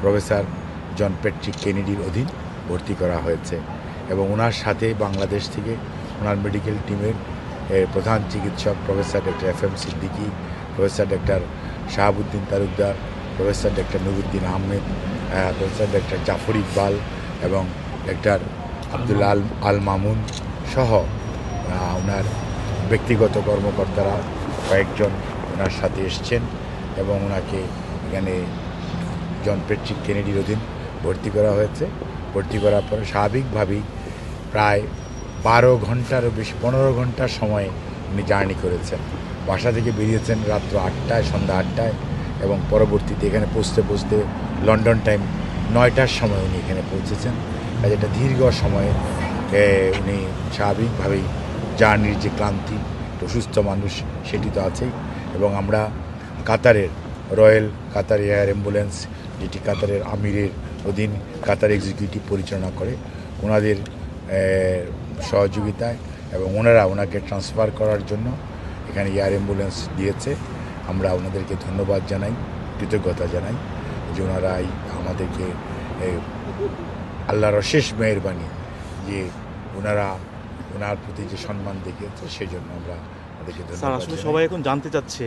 Professor John Patrick কেনেডির অধীন ভর্তি করা হয়েছে এবং ওনার সাথে বাংলাদেশ থেকে ওনার মেডিকেল টিমের প্রধান চিকিৎসক professor doctor F M Siddiqui, professor doctor Shahabuddin Talukdar, professor doctor Nuruddin Ahmed, professor doctor Jafar Iqbal এবং ডক্টর আবদুল্লাহ আল মামুন সহ ওনার ব্যক্তিগত কর্মকর্তারা কয়েকজন ওনার সাথে এসছেন এবং ওনাকে এখানে জন প্যাট্রিক কেনেডির অধীন ভর্তি করা হয়েছে। ভর্তি করার পরে স্বাভাবিকভাবেই প্রায় 12 ঘন্টারও বেশি 15 ঘন্টার সময় উনি জার্নি করেছেন। বাসা থেকে বেরিয়েছেন রাত্র 8টায়, সন্ধ্যা 8টায় এবং পরবর্তীতে এখানে পৌঁছতে লন্ডন টাইম 9টার সময় উনি এখানে পৌঁছেছেন। এটা দীর্ঘ সময়ে উনি স্বাভাবিকভাবেই জার্নির যে ক্লান্তি, অসুস্থ মানুষ সেটি তো আছেই এবং আমরা কাতারের রয়্যাল কাতার এয়ার অ্যাম্বুলেন্স, যেটি কাতারের আমিরের অধীন কাতার এক্সিকিউটিভ পরিচালনা করে, ওনাদের সহযোগিতায় এবং ওনাকে ট্রান্সফার করার জন্য এখানে এয়ার অ্যাম্বুলেন্স দিয়েছে। আমরা ওনাদেরকে ধন্যবাদ জানাই, কৃতজ্ঞতা জানাই যে ওনারা আমাদেরকে আল্লাহর অশেষ মেহেরবানি যে ওনার প্রতি যে সম্মান দেখিয়েছে সেই জন্য আমরা ওদেরকে ধন্যবাদ। আসলে সবাই এখন জানতে চাচ্ছে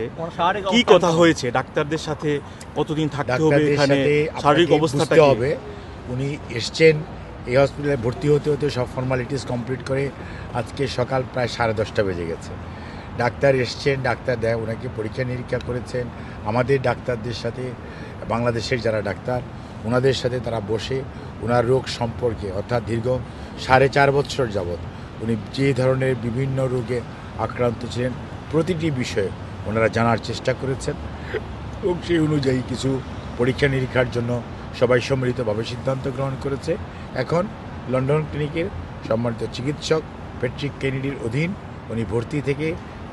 কি কথা হয়েছে, ডাক্তারদের সাথে কতদিন থাকতে হবে, এখানে শারীরিক অবস্থাটা কি হবে। উনি এসছেন এই হসপিটালে ভর্তি হতে হতে সব ফর্মালিটিস কমপ্লিট করে আজকে সকাল প্রায় 10:30 বেজে গেছে। ডাক্তার এসছেন, ডাক্তার ওনাকে পরীক্ষা নিরীক্ষা করেছেন। আমাদের ডাক্তারদের সাথে বাংলাদেশের যারা ডাক্তার ওনাদের সাথে তারা বসে ওনার রোগ সম্পর্কে, অর্থাৎ দীর্ঘ 4.5 বছর যাবৎ উনি যে ধরনের বিভিন্ন রোগে আক্রান্ত ছিলেন প্রতিটি বিষয়ে ওনারা জানার চেষ্টা করেছেন এবং সেই অনুযায়ী কিছু পরীক্ষা নিরীক্ষার জন্য সবাই সম্মিলিতভাবে সিদ্ধান্ত গ্রহণ করেছে। এখন লন্ডন ক্লিনিকের সম্মানিত চিকিৎসক প্যাট্রিক কেনেডির অধীন উনি ভর্তি থেকে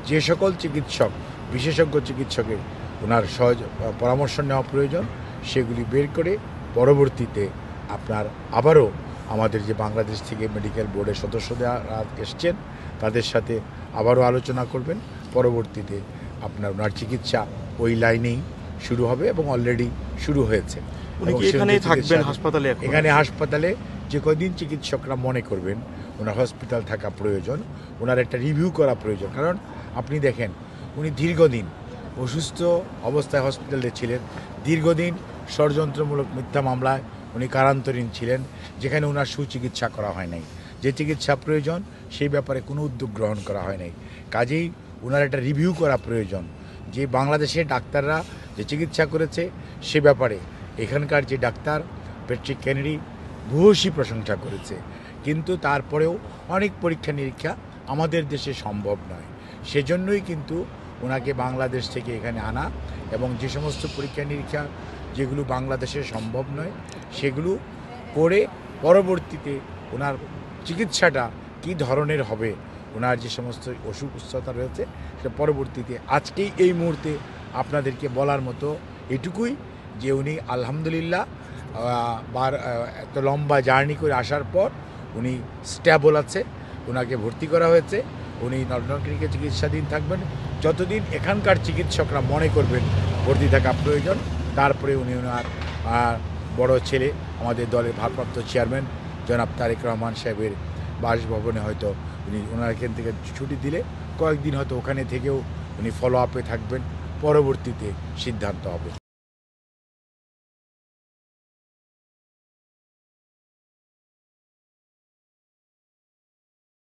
যে সকল চিকিৎসক, বিশেষজ্ঞ চিকিৎসকের ওনার পরামর্শ নেওয়া প্রয়োজন সেগুলি বের করে পরবর্তীতে আপনার আবারও আমাদের যে বাংলাদেশ থেকে মেডিকেল বোর্ডের সদস্যরা এসছেন তাদের সাথে আবারও আলোচনা করবেন। পরবর্তীতে আপনার ওনার চিকিৎসা ওই লাইনেই শুরু হবে এবং অলরেডি শুরু হয়েছে। এখানে হাসপাতালে যে কয়দিন চিকিৎসকরা মনে করবেন ওনার হসপিটাল থাকা প্রয়োজন, ওনার একটা রিভিউ করা প্রয়োজন। কারণ আপনি দেখেন উনি দীর্ঘদিন অসুস্থ অবস্থায় হসপিটালে ছিলেন, দীর্ঘদিন ষড়যন্ত্রমূলক মিথ্যা মামলায় উনি কারান্তরীণ ছিলেন, যেখানে ওনার সুচিকিৎসা করা হয় নাই। যে চিকিৎসা প্রয়োজন সেই ব্যাপারে কোনো উদ্যোগ গ্রহণ করা হয় নাই। কাজেই ওনার একটা রিভিউ করা প্রয়োজন যে বাংলাদেশের ডাক্তাররা যে চিকিৎসা করেছে সে ব্যাপারে এখানকার যে ডাক্তার প্যাট্রিক কেনেডি ভূয়সী প্রশংসা করেছে, কিন্তু তারপরেও অনেক পরীক্ষা নিরীক্ষা আমাদের দেশে সম্ভব নয়। সেজন্যই কিন্তু ওনাকে বাংলাদেশ থেকে এখানে আনা এবং যে সমস্ত পরীক্ষা নিরীক্ষা যেগুলো বাংলাদেশে সম্ভব নয় সেগুলো করে পরবর্তীতে ওনার চিকিৎসাটা কী ধরনের হবে, ওনার যে সমস্ত অসুখ সুস্থতা রয়েছে সে পরবর্তীতে আজকেই এই মুহূর্তে আপনাদেরকে বলার মতো এটুকুই যে উনি আলহামদুলিল্লাহ এত লম্বা জার্নি করে আসার পর উনি স্ট্যাবল আছে, ওনাকে ভর্তি করা হয়েছে। উনি লন্ডন ক্লিনিকে চিকিৎসাধীন থাকবেন যতদিন এখানকার চিকিৎসকরা মনে করবেন ভর্তি থাকা প্রয়োজন। তারপরে উনি ওনার বড় ছেলে আমাদের দলের ভারপ্রাপ্ত চেয়ারম্যান জনাব তারেক রহমান সাহেবের বাসভবনে হয়তো উনি ওনার এখান থেকে ছুটি দিলে কয়েকদিন হয়তো ওখানে থেকেও উনি ফলো আপে থাকবেন, পরবর্তীতে সিদ্ধান্ত হবে।